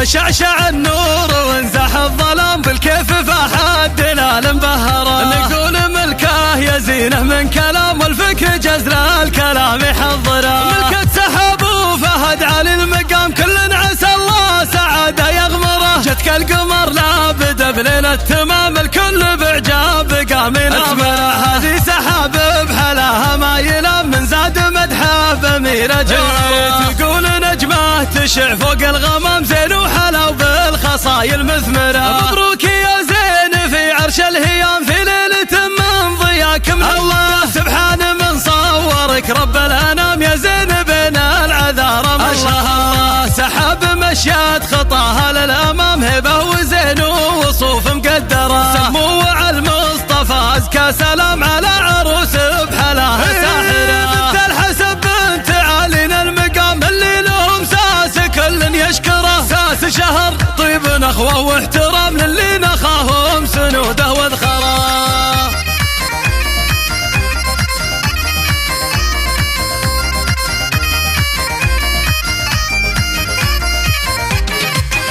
شعشع النور وانزح الظلام بالكيف فحدنا المبهرة، نقول ملكه يزينه من كلام والفكر جزل الكلام يحضره، ملكة سحب وفهد علي المقام كل عسى الله سعاده يغمره، جتك القمر لابد بليلة تمام الكل بعجاب قام ينامره، هذه سحاب بحلاها ما ينام من زاد مدحه بأميرة جواره، تقول نجمه تشع فوق الغمام زين وحلا وبالخصايل مثمره، مبروك يا زين في عرش الهيام في ليلة من ضياك من الله، سبحان من صورك رب الانام يا زين بين العذارى ما شاء الله، سحب مشيات خطاها للامام هبه وزين ووصوف مقدره، سمو على المصطفى ازكى سلام على عروس بحلاها ساحره، بنت الحسب بنت علينا المقام اللي لهم ساس كل يشكره، ساس شهر طيب نخوه واحترام للي نخاهم سنوده وذخره.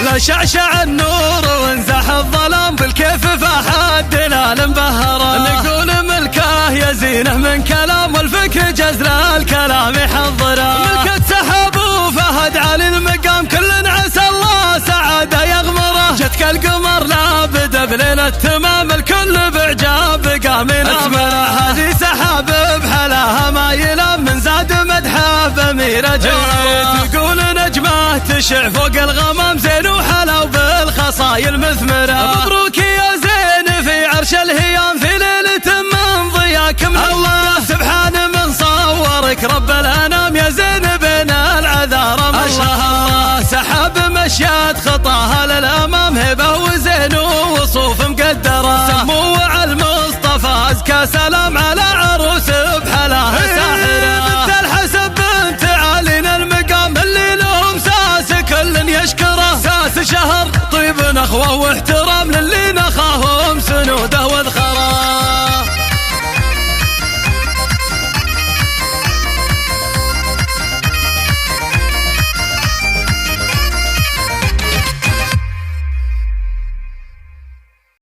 لا شعشع النور وانزح الظلام بالكيف فحدنا المبهرة، نقول ملكه يزينه من كلام والفكر جزل الكلام يحضره، ملكة سحب وفهد علي المقام كل عسى الله سعاده يغمره، جتك القمر لابد بليلة تمام الكل بعجاب قام ينامره، هذه سحاب بحلاها ما ينام من زاد مدحه بأميرة جواره، تقول نجمه تشع فوق الغمام زين وحلا وبالخصايل مثمره، مبروك يا زين في عرش الهيام في ليلة من ضياك من الله، سبحان من صورك رب الانام يا زين بين العذارى ما شاء الله، سحب مشيات خطاها للامام هبه وزين ووصوف مقدره، سمو على المصطفى ازكى سلام على عروس بحلاها ساحره، بنت الحسب بنت علينا المقام اللي لهم ساس كل يشكره، ساس شهر طيب نخوه واحترام للي نخاف